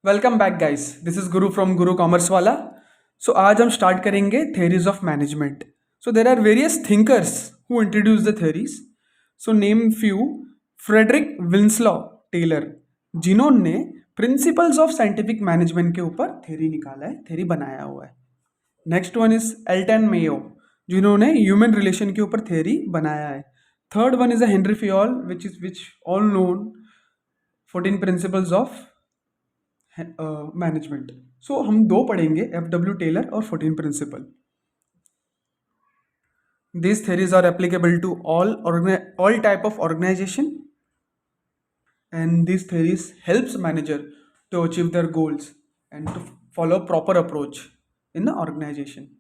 Welcome back guys, this is Guru from Guru commerce वाला। So आज हम स्टार्ट करेंगे theories of management. So there are various thinkers who introduce the theories. So name few. Frederick Winslow Taylor, जिन्होंने principles of scientific management के ऊपर theory निकाला है, theory बनाया हुआ है। Next one is Elton Mayo, जिन्होंने ह्यूमन रिलेशन के ऊपर थेरी बनाया है। Third one is a Henri Fayol which all known 14 principles of management. So हम दो पढ़ेंगे, एफ डब्ल्यू टेलर और 14 principle. These theories are applicable to all type of organization, and these theories helps manager to achieve their goals and to follow proper approach in the organization.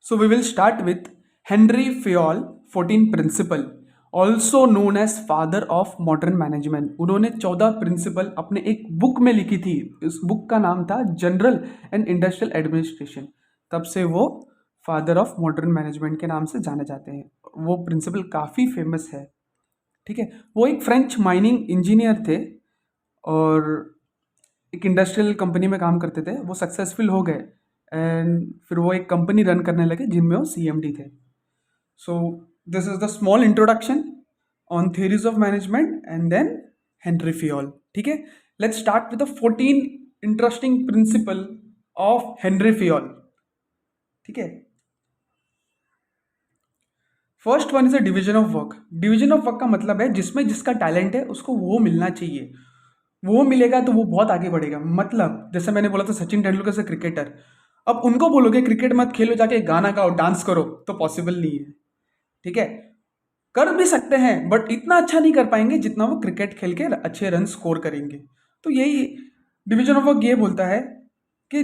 So we will start with Henry Fayol 14 principle, also known as father of modern management. उन्होंने 14 principal अपने एक book में लिखी थी। इस book का नाम था जनरल एंड इंडस्ट्रियल एडमिनिस्ट्रेशन। तब से वो फादर ऑफ मॉडर्न मैनेजमेंट के नाम से जाने जाते हैं। वो प्रिंसिपल काफ़ी फेमस है। ठीक है, वो एक फ्रेंच माइनिंग इंजीनियर थे और एक इंडस्ट्रियल कंपनी में काम करते थे। वो सक्सेसफुल हो गए एंड फिर वो एक कंपनी रन करने लगे जिनमें वो CMD थे। So this is the small introduction on theories of management and then Henry Fayol. ठीक है, let's start with the 14 interesting principle of Henry Fayol. ठीक है, first one is a division of work. Division of work का मतलब है जिसमें जिसका talent है उसको वो मिलना चाहिए। वो मिलेगा तो वो बहुत आगे बढ़ेगा। मतलब जैसे मैंने बोला था सचिन तेंदुलकर से क्रिकेटर, अब उनको बोलोगे क्रिकेट मत खेलो, जाके गाना गाओ, डांस करो, तो पॉसिबल नहीं है। ठीक है, कर भी सकते हैं बट इतना अच्छा नहीं कर पाएंगे जितना वो क्रिकेट खेल के अच्छे रन स्कोर करेंगे। तो यही डिवीजन ऑफ वर्क ये बोलता है कि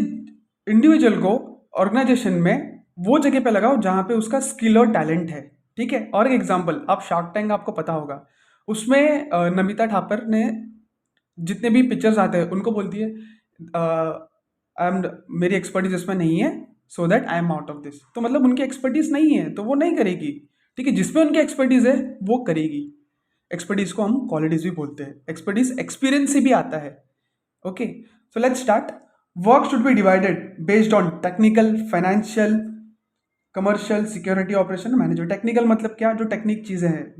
इंडिविजुअल को ऑर्गेनाइजेशन में वो जगह पे लगाओ जहाँ पे उसका स्किल और टैलेंट है। ठीक है, और एक एग्जांपल, आप शार्क टैंक आपको पता होगा, उसमें नमिता ठापर ने जितने भी पिक्चर्स आते हैं उनको बोलती है आई एम, मेरी एक्सपर्टीज इसमें नहीं है, so that I am out of this. तो मतलब उनकी एक्सपर्टीज नहीं है तो वो नहीं करेगी। ठीक है, जिसमें उनकी एक्सपर्टीज है वो करेगी। एक्सपर्टीज को हम क्वालिटीज भी बोलते हैं। एक्सपर्टीज एक्सपीरियंस से भी आता है। Okay, so let's start. Work should be divided based on technical, financial, commercial, security, operation, management. Technical मतलब क्या, जो टेक्निक चीज़ें हैं,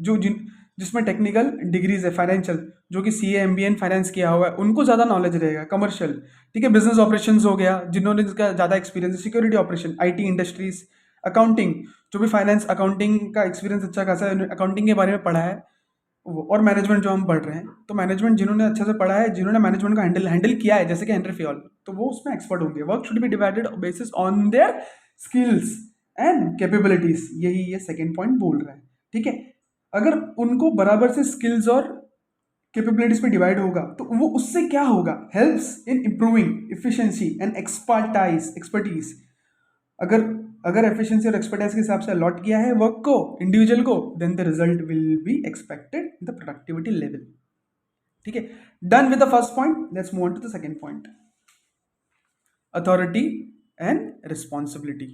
जिसमें टेक्निकल डिग्रीज है। फाइनेंशियल, जो कि CA MBA इन फाइनेंस किया हुआ है उनको ज़्यादा नॉलेज रहेगा। कमर्शियल, ठीक है, बिजनेस ऑपरेशंस हो गया, जिन्होंने जिसका ज़्यादा एक्सपीरियंस है। Security operation, IT industries. Accounting, जो भी फाइनेंस अकाउंटिंग का एक्सपीरियंस अच्छा खासा है, अकाउंटिंग के बारे में पढ़ा है वो। और मैनेजमेंट जो हम पढ़ रहे हैं, तो मैनेजमेंट जिन्होंने अच्छे से पढ़ा है, जिन्होंने मैनेजमेंट को हैंडल किया है, जैसे कि हेनरी फियोल, तो वो उसमें एक्सपर्ट होंगे। Work should be divided basis on their skills and capabilities, यही ये सेकेंड पॉइंट बोल रहा है। ठीक है, अगर उनको बराबर से स्किल्स और कैपेबिलिटीज पे डिवाइड होगा तो वो उससे क्या होगा, helps in improving efficiency and expertise. अगर अगर एफिशिएंसी और एक्सपर्टाइज के हिसाब से अलॉट किया है वर्क को, इंडिविजुअल को, then the result will be expected the productivity level. ठीक है, done with the first point, let's move on to the second point, authority and responsibility.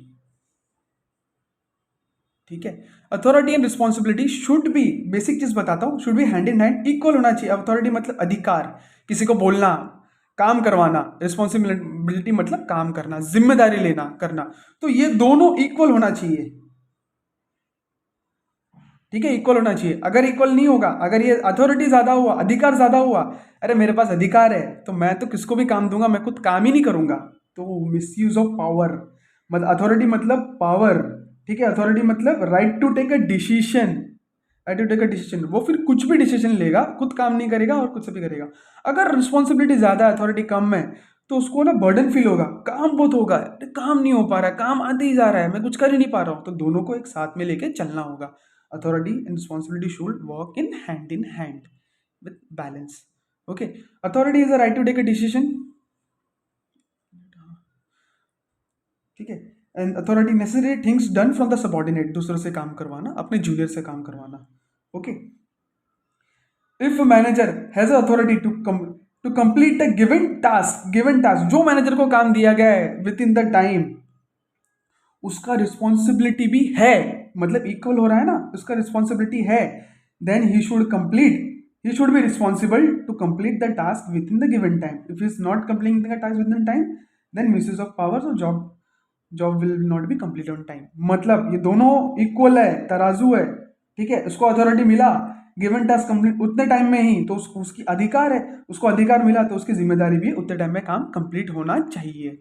ठीक है, authority and responsibility should be, basic चीज बताता हूं, should be hand in hand, equal होना चाहिए। Authority मतलब अधिकार, किसी को बोलना, काम करवाना। रिस्पॉन्सिबिलिटी मतलब काम करना, जिम्मेदारी लेना, करना। तो ये दोनों इक्वल होना चाहिए। ठीक है, इक्वल होना चाहिए। अगर इक्वल नहीं होगा, अगर ये अथॉरिटी ज्यादा हुआ, अधिकार ज्यादा हुआ, अरे मेरे पास अधिकार है तो मैं तो किसको भी काम दूंगा, मैं खुद काम ही नहीं करूंगा, तो मिसयूज ऑफ पावर। मतलब अथॉरिटी मतलब पावर। ठीक है, अथॉरिटी मतलब right to take a decision, right to take a decision. वो फिर कुछ भी डिसीजन लेगा, खुद काम नहीं करेगा और कुछ से भी करेगा। अगर रिस्पॉन्सिबिलिटी ज्यादा है, अथॉरिटी कम है, तो उसको ना बर्डन फील होगा, काम बहुत होगा, अरे काम नहीं हो पा रहा है, काम आते ही जा रहा है, मैं कुछ कर ही नहीं पा रहा हूँ। तो दोनों को एक साथ में लेके चलना होगा। Authority and responsibility should work in hand with balance. Okay, authority is the right to take a decision. ठीक है, and authority necessary things done from the subordinate, दूसरों से काम करवाना, अपने जूनियर से काम करवाना। Okay, if manager has authority to complete a given task, जो मैनेजर को काम दिया गया है विद इन द टाइम, उसका रिस्पॉन्सिबिलिटी भी है, मतलब इक्वल हो रहा है ना, उसका रिस्पॉन्सिबिलिटी है, then he should complete he should be responsible to complete the task within the given time. If he is not completing the task within time, then misuse of powers और job will not be complete on time. मतलब ये दोनों equal है, तराजू है. ठीक है, उसको अथॉरिटी मिला गिवन टास्क कंप्लीट उतने टाइम में ही, तो उसकी अधिकार है. उसको अधिकार मिला तो उसकी जिम्मेदारी भी उतने टाइम में काम कंप्लीट होना चाहिए.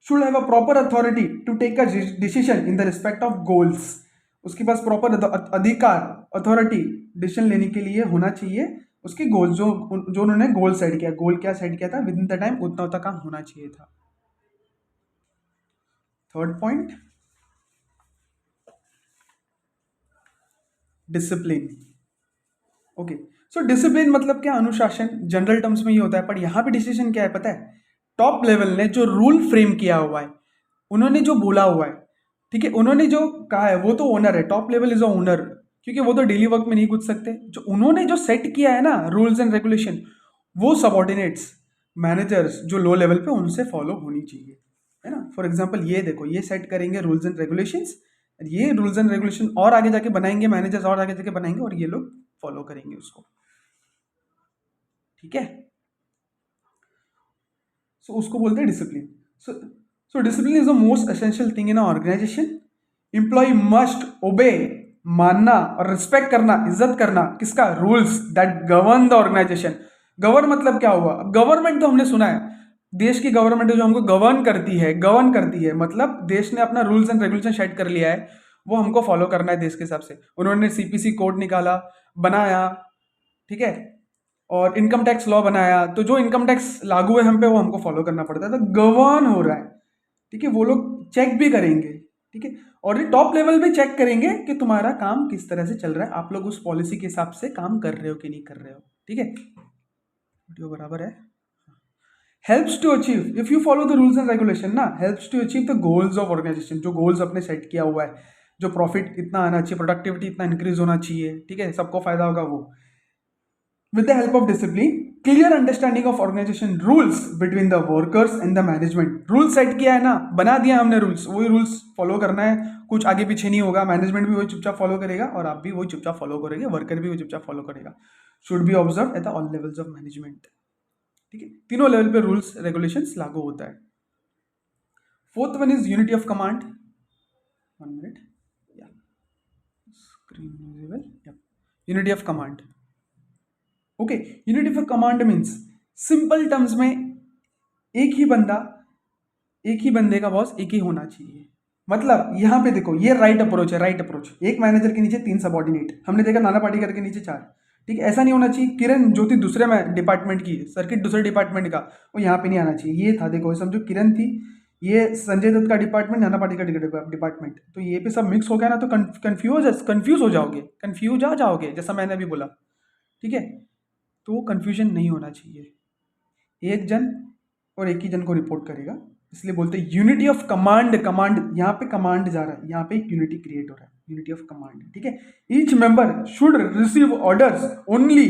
Should have a proper authority to take a decision in the respect of goals. उसके पास प्रॉपर अधिकार, अथॉरिटी डिसीजन लेने के लिए होना चाहिए. उसके गोल जो जो उन्होंने गोल सेट किया, गोल क्या सेट किया था, विद इन द टाइम उतना उतना काम होना चाहिए था. Third point, discipline. Okay, so discipline मतलब क्या, अनुशासन. जनरल टर्म्स में ये होता है, पर यहाँ पे डिसीजन क्या है पता है. टॉप लेवल ने जो रूल फ्रेम किया हुआ है, उन्होंने जो बोला हुआ है, ठीक है, उन्होंने जो कहा है, वो तो ओनर है. Top level is a owner, क्योंकि वो तो डेली वर्क में नहीं कूद सकते. जो उन्होंने जो सेट किया है ना रूल्स एंड रेगुलेशन, वो सबॉर्डिनेट्स, मैनेजर्स जो लो लेवल पे, उनसे फॉलो होनी चाहिए, है ना. फॉर एग्जाम्पल ये देखो, ये सेट करेंगे रूल्स एंड रेगुलेशंस, ये रूल्स एंड रेगुलेशन और आगे जाके बनाएंगे मैनेजर्स, और आगे जाके बनाएंगे, और ये लोग फॉलो करेंगे उसको. ठीक है, सो उसको बोलते हैं discipline. So discipline is the most essential thing in organisation. Employ must obey, मानना और रिस्पेक्ट करना, इज्जत करना किसका, rules that govern the organisation. Govern मतलब क्या हुआ, अब गवर्नमेंट तो हमने सुना है, देश की गवर्नमेंट जो हमको गवर्न करती है, मतलब देश ने अपना रूल्स एंड रेगुलेशन सेट कर लिया है, वो हमको फॉलो करना है देश के हिसाब से. उन्होंने सीपीसी कोड निकाला, बनाया, ठीक है, और इनकम टैक्स लॉ बनाया, तो जो इनकम टैक्स लागू है हम पे, वो हमको फॉलो करना पड़ता है. तो गवर्न हो रहा है, ठीक है. वो लोग चेक भी करेंगे, ठीक है, और ये टॉप लेवल पे चेक करेंगे कि तुम्हारा काम किस तरह से चल रहा है, आप लोग उस पॉलिसी के हिसाब से काम कर रहे हो कि नहीं कर रहे हो. ठीक है, वीडियो बराबर है. Helps to achieve, if you follow the rules and regulation ना, helps to achieve the goals of organisation. जो गोल्स अपने सेट किया हुआ है, जो प्रॉफिट इतना आना चाहिए, प्रोडक्टिविटी इतना इंक्रीज होना चाहिए, ठीक है, सबको फायदा होगा वो. With the help of discipline, clear understanding of organization rules between the workers and the management. Rule set किया है ना, बना दिया हमने रूल्स, वही रूल्स फॉलो करना है, कुछ आगे पीछे नहीं होगा. मैनेजमेंट भी वही चुपचाप फॉलो करेगा, और आप भी वही चुपचाप फॉलो करेंगे, वर्कर भी वही चुपचाप फॉलो करेगा. Should be observe at all levels of management. ठीक है, तीनों लेवल पे रूल्स रेगुलेशंस लागू होता है. Fourth one is unity of command. 1 minute, या screen visible, unity of command. Okay, unity of command means, simple terms में, एक ही बंदा, एक ही बंदे का बॉस एक ही होना चाहिए. मतलब यहाँ पे देखो, ये राइट अप्रोच है, राइट अप्रोच. एक मैनेजर के नीचे 3 सबॉर्डिनेट, हमने देखा नाना पाटेकर के नीचे 4. ठीक है, ऐसा नहीं होना चाहिए. किरण ज्योति दूसरे में डिपार्टमेंट की, सर्किट दूसरे डिपार्टमेंट का, वो यहाँ पे नहीं आना चाहिए. ये था, देखो समझो, किरण थी, ये संजय दत्त का डिपार्टमेंट, नाना पाटेकर का डिपार्टमेंट, तो ये पे सब मिक्स हो गया ना, तो कंफ्यूज हो जाओगे, कंफ्यूज आ जाओगे, जैसा मैंने अभी बोला. ठीक है, तो कंफ्यूजन नहीं होना चाहिए. एक जन और एक ही जन को रिपोर्ट करेगा, इसलिए बोलते हैं यूनिटी ऑफ कमांड. कमांड, यहाँ पे कमांड जा रहा है, यहाँ पे एक यूनिटी क्रिएट हो रहा है, यूनिटी ऑफ कमांड. ठीक है, each member should receive orders only,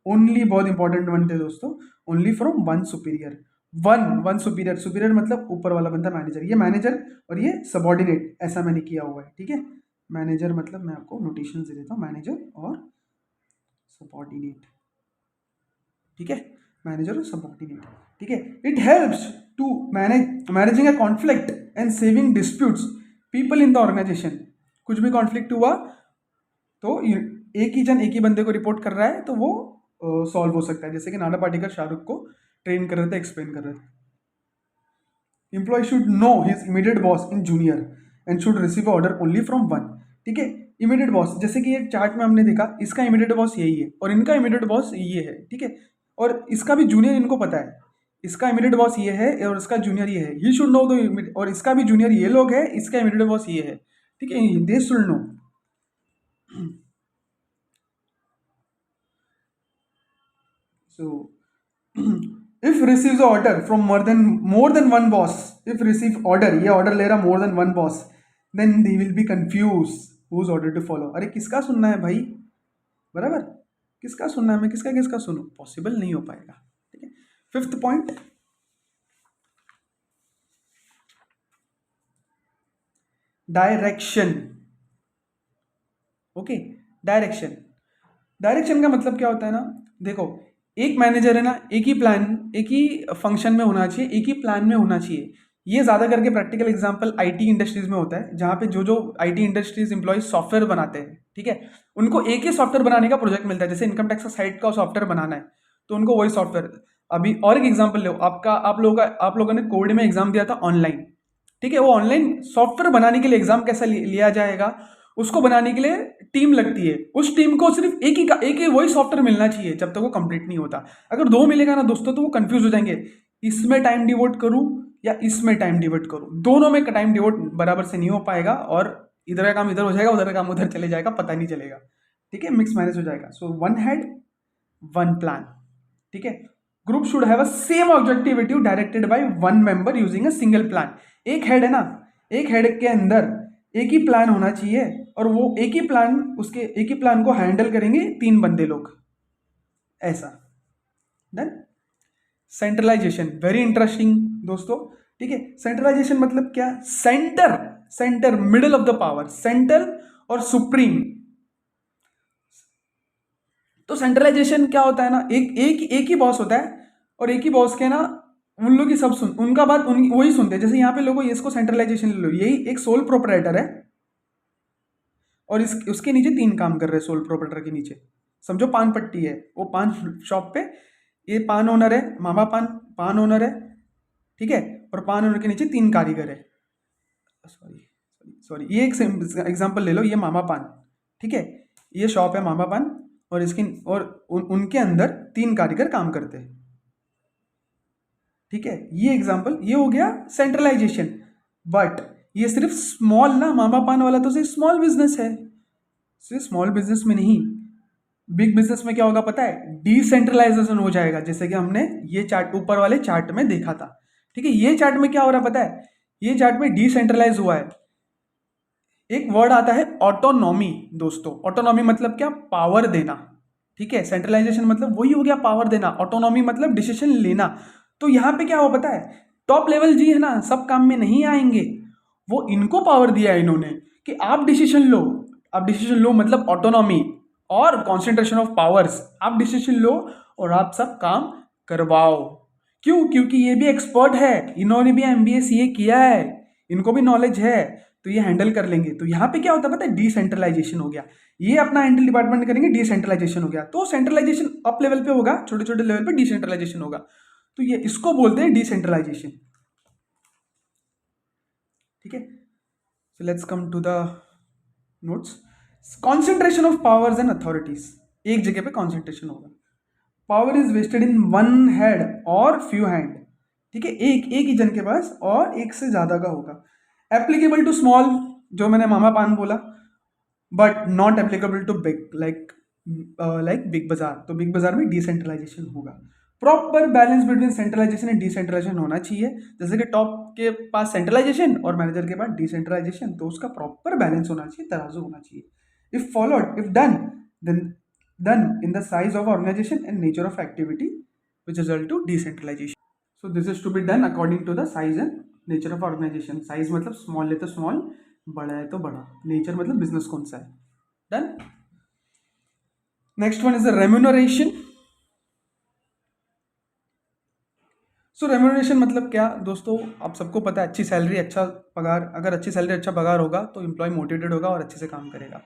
only बहुत इंपॉर्टेंट वन थे दोस्तों, only from one superior. One superior, superior मतलब ऊपर वाला बंदा, मैनेजर. ये मैनेजर और ये सबॉर्डिनेट, ऐसा मैंने किया हुआ है. ठीक है, मैनेजर मतलब मैं आपको नोटेशन दे देता हूँ, मैनेजर और सबॉर्डिनेट. ठीक है, मैनेजर और सबऑर्डिनेट. ठीक है, it helps to managing a conflict and saving disputes people in the organisation. कुछ भी कॉन्फ्लिक्ट हुआ तो एक ही जन एक ही बंदे को रिपोर्ट कर रहा है, तो वो सॉल्व हो सकता है. जैसे कि नाना पाटेकर शाहरुख को ट्रेन कर रहे थे, एक्सप्लेन कर रहे थे. Employ should know his immediate boss in junior and should receive order only from one. ठीक है, इमीडिएट बॉस, जैसे कि एक चार्ट में हमने देखा, इसका इमीडिएट बॉस यही है और इनका इमीडिएट बॉस ये है. ठीक है, और इसका भी जूनियर इनको पता है, इसका इमीडिएट बॉस ये है और इसका जूनियर ये है. ही शुड नो द, और इसका भी जूनियर ये लोग है, इसका इमीडिएट बॉस ये है. ठीक है, they should know. So if receives order from more than one boss, if receive order, ये order ले रहा more than one boss, then they will be confused whose order to follow. अरे किसका सुनना है भाई, बराबर, किसका सुनना है, मैं किसका किसका सुनूं, पॉसिबल नहीं हो पाएगा. ठीक है, fifth point, direction. Okay, direction. Direction का मतलब क्या होता है ना, देखो एक मैनेजर है ना, एक ही प्लान, एक ही फंक्शन में होना चाहिए, एक ही प्लान में होना चाहिए। ये ज़्यादा करके प्रैक्टिकल एग्जांपल आईटी इंडस्ट्रीज में होता है, जहाँ पे जो जो आईटी इंडस्ट्रीज एम्प्लॉय सॉफ्टवेयर बनाते हैं, ठीक है, उनको एक ही सॉफ्टवेयर बनाने का प्रोजेक्ट मिलता है। जैसे इनकम टैक्स का साइट का सॉफ्टवेयर बनाना है, तो उनको वही सॉफ्टवेयर। अभी और एक एग्जाम्पल लो, आप लोगों ने कोविड में एग्जाम दिया था ऑनलाइन, ठीक है, वो ऑनलाइन सॉफ्टवेयर बनाने के लिए एग्जाम कैसा लिया जाएगा, उसको बनाने के लिए टीम लगती है। उस टीम को सिर्फ एक ही वही सॉफ्टवेयर मिलना चाहिए जब तक वो कंप्लीट नहीं होता। अगर दो मिलेगा ना दोस्तों, तो वो कंफ्यूज हो जाएंगे, इसमें टाइम डिवोट करूँ या इसमें टाइम डिवोट करूँ। दोनों में टाइम डिवोट बराबर से नहीं हो पाएगा, और इधर का काम इधर हो जाएगा, उधर का काम उधर चले जाएगा, पता नहीं चलेगा, ठीक है, मिक्स मैनेज हो जाएगा। So one head one plan, ठीक है। Group should have a same objectivity directed by one member using a single plan. एक हेड है ना, एक हेड के अंदर एक ही प्लान होना चाहिए, और वो एक ही प्लान को हैंडल करेंगे 3 बंदे लोग, ऐसा। डन। सेंट्रलाइजेशन वेरी इंटरेस्टिंग दोस्तों, ठीक है। सेंट्रलाइजेशन मतलब क्या, centre, centre middle of the power, centre और सुप्रीम। तो सेंट्रलाइजेशन क्या होता है ना, एक ही बॉस होता है, और एक ही बॉस के ना उन लोग की सब सुन, उनका बात वही सुनते हैं। जैसे यहाँ पे लोगों, ये इसको सेंट्रलाइजेशन ले लो, यही एक सोल प्रोपराइटर है, और उसके नीचे 3 काम कर रहे हैं सोल प्रोपराइटर के नीचे। समझो पान पट्टी है, वो पान शॉप पे, ये पान ओनर है, मामा पान पान ओनर है, ठीक है, और पान ओनर के नीचे 3 कारीगर है। सॉरी सॉरी, ये एक एग्जांपल ले लो, ये मामा पान, ठीक है, ये शॉप है मामा पान, और इसकी और उनके अंदर 3 कारीगर काम करते हैं, ठीक है। ये एग्जांपल, ये हो गया सेंट्रलाइजेशन। बट ये सिर्फ स्मॉल ना, मामा पान वाला तो सिर्फ स्मॉल बिजनेस है, सिर्फ स्मॉल बिजनेस में नहीं, बिग बिजनेस में क्या होगा पता है, डिसेंट्रलाइजेशन हो जाएगा, जैसे कि हमने ये चार्ट ऊपर वाले चार्ट में देखा था, ठीक है। ये चार्ट में क्या हो रहा है पता है, ये चार्ट में डिसेंट्रलाइज हुआ है। एक वर्ड आता है ऑटोनॉमी दोस्तों, ऑटोनॉमी मतलब क्या, पावर देना, ठीक है। सेंट्रलाइजेशन मतलब वही हो गया, पावर देना। ऑटोनॉमी मतलब डिसीजन लेना। तो यहाँ पे क्या हो पता है, टॉप लेवल जी है ना, सब काम में नहीं आएंगे, वो इनको पावर दिया है इन्होंने कि आप डिसीजन लो। आप डिसीजन लो मतलब ऑटोनॉमी और कॉन्सेंट्रेशन ऑफ पावर्स। आप डिसीजन लो और आप सब काम करवाओ। क्यों, क्योंकि ये भी एक्सपर्ट है, इन्होंने भी एमबीए सीए किया है, इनको भी नॉलेज है, तो ये हैंडल कर लेंगे। तो यहाँ पे क्या होता है पता है, डिसेंट्रलाइजेशन हो गया। ये अपना हैंडल डिपार्टमेंट करेंगे, डिसेंट्रलाइजेशन हो गया। तो सेंट्रलाइजेशन अप लेवल पे होगा, छोटे छोटे लेवल पे डिसेंट्रलाइजेशन होगा। तो ये इसको बोलते हैं डिसेंट्रलाइजेशन, ठीक है। So let's come to the notes. Concentration of powers and authorities, एक जगह पे कॉन्सेंट्रेशन होगा। Power is vested in one head और फ्यू हैंड, ठीक है, एक एक ही जन के पास और एक से ज्यादा का होगा। एप्लीकेबल टू स्मॉल, जो मैंने मामा पान बोला, but not applicable to big, like Big Bazaar. तो बिग बाजार में डिसेंट्रलाइजेशन होगा। Proper balance between centralisation and decentralisation होना चाहिए। जैसे कि टॉप के पास सेंट्रलाइजेशन और मैनेजर के पास डिसेंट्रलाइजेशन, तो उसका प्रॉपर बैलेंस होना चाहिए, तराजू होना चाहिए। If followed, if done, then done in the size of organization and nature of activity which result to decentralization. So this is to be done according to the size and nature of organization. Size मतलब small है तो small, बड़ा है तो बड़ा, nature मतलब business कौन सा है। Done. Next one is the remuneration. So remuneration मतलब क्या दोस्तों, आप सबको पता है, अच्छी सैलरी अच्छा पगार। अगर अच्छी सैलरी अच्छा पगार होगा तो एम्प्लॉय मोटिवेटेड होगा और अच्छे से काम करेगा।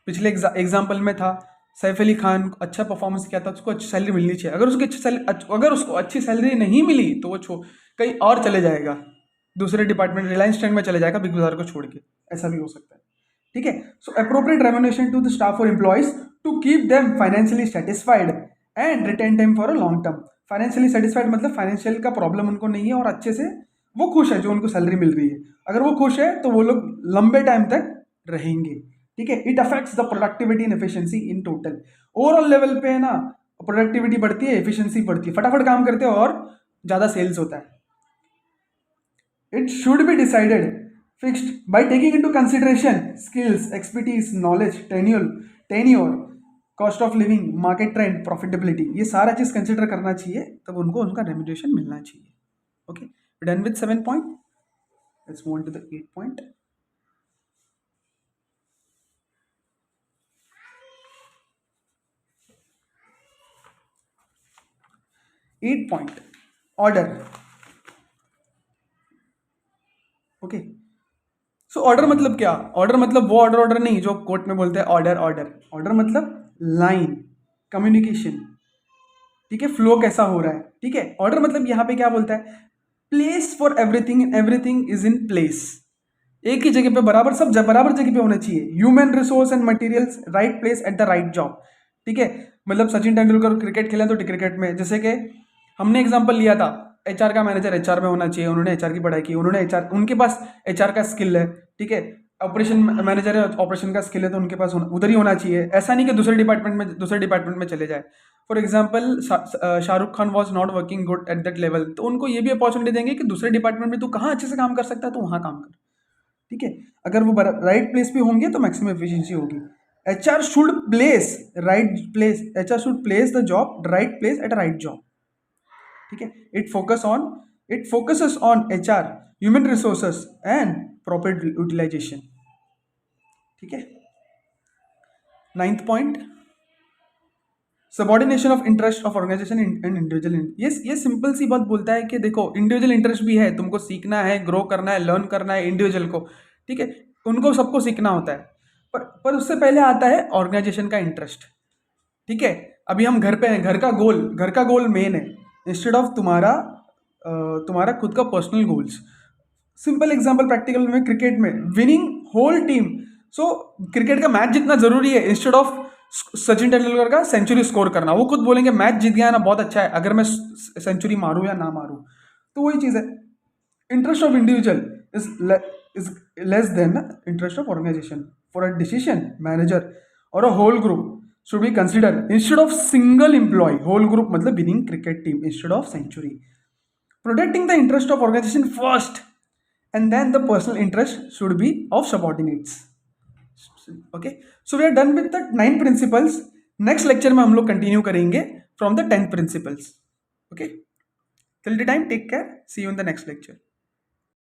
पिछले एग्जाम्पल में था, सैफ अली खान अच्छा परफॉर्मेंस किया था, उसको अच्छी सैलरी मिलनी चाहिए। अगर उसको अच्छी सैलरी नहीं मिली तो वो कहीं और चले जाएगा, दूसरे डिपार्टमेंट रिलायंस ट्रेंड में चले जाएगा, बिग बाजार को छोड़ के, ऐसा भी हो सकता है, ठीक है। So appropriate remuneration to the staff और employees to keep them financially satisfied and retain them for a long term. Financially satisfied मतलब फाइनेंशियल का प्रॉब्लम उनको नहीं है, और अच्छे से वो खुश है जो उनको सैलरी मिल रही है। अगर वो खुश है तो वो लोग लंबे टाइम तक रहेंगे, ठीक है। It affects the productivity and efficiency in total. Overall level पे है ना, प्रोडक्टिविटी बढ़ती है, एफिशिएंसी बढ़ती है, फटाफट काम करते हैं और ज़्यादा सेल्स होता है। It should be decided, fixed by taking into consideration skills, expertise, knowledge, tenure, cost of living, market trend, profitability. ये सारा चीज कंसिडर करना चाहिए, तब उनको उनका रेम्यूनरेशन मिलना चाहिए। Okay, done with 7 point. Let's move on to the 8 point. 8 point, order. Okay, so order मतलब क्या? ऑर्डर मतलब वो ऑर्डर ऑर्डर नहीं जो कोर्ट में बोलते हैं ऑर्डर ऑर्डर. ऑर्डर मतलब लाइन, कम्युनिकेशन. ठीक है, फ्लो कैसा हो रहा है. ठीक है, ऑर्डर मतलब यहाँ पे क्या बोलता है? Place for everything, everything is in place. एक ही जगह पे बराबर, सब बराबर जगह पे होना चाहिए. Human resource and materials, right place at the right job. ठीक है, मतलब सचिन तेंदुलकर क्रिकेट खेला तो क्रिकेट में, जैसे कि हमने एग्जांपल लिया था, एचआर का मैनेजर एचआर में होना चाहिए, उन्होंने एचआर की पढ़ाई की, उन्होंने एचआर, उनके पास एचआर का स्किल है. ठीक है, ऑपरेशन मैनेजर है, ऑपरेशन का स्किल है, तो उनके पास उधर ही होना चाहिए. ऐसा नहीं कि दूसरे डिपार्टमेंट में चले जाए. For example, Shahrukh Khan was not working good at that level, तो उनको ये भी अपॉर्चुनिटी देंगे कि दूसरे डिपार्टमेंट में तू कहाँ अच्छे से काम कर सकता है तो वहाँ काम कर. ठीक है, अगर वो राइट प्लेस पे होंगे तो मैक्सिमम एफिशिएंसी होगी. HR should place right place, HR should place the job right place at right job. ठीक है, it focuses on HR, human resources and proper utilisation. ठीक है, 9th point, subordination of interest of organisation and individual. ये simple सी बात बोलता है कि देखो, इंडिविजुअल इंटरेस्ट भी है, तुमको सीखना है, ग्रो करना है, लर्न करना है इंडिविजुअल को. ठीक है, उनको सबको सीखना होता है, पर उससे पहले आता है ऑर्गेनाइजेशन का इंटरेस्ट. ठीक है, अभी हम घर पे हैं, घर का गोल मेन है, इंस्टेड ऑफ तुम्हारा खुद का personal goals. Simple example practical में, क्रिकेट में विनिंग होल टीम. सो क्रिकेट का मैच जितना जरूरी है, इंस्टेड ऑफ सचिन तेंदुलकर का सेंचुरी स्कोर करना. वो खुद बोलेंगे मैच जीत गया ना, बहुत अच्छा है, अगर मैं सेंचुरी मारूं या ना मारूं. तो वही चीज़ है, interest of individual is less than interest of organisation. For a decision, manager और a whole group should be considered instead of single employee. Whole group मतलब winning cricket team instead of century. Protecting the interest of organization first, and then the personal interest should be of subordinates. Okay, so we are done with the 9 principles. Next lecture में हम लोग continue करेंगे from the 10 principles. Okay, till the time, take care. See you in the next lecture.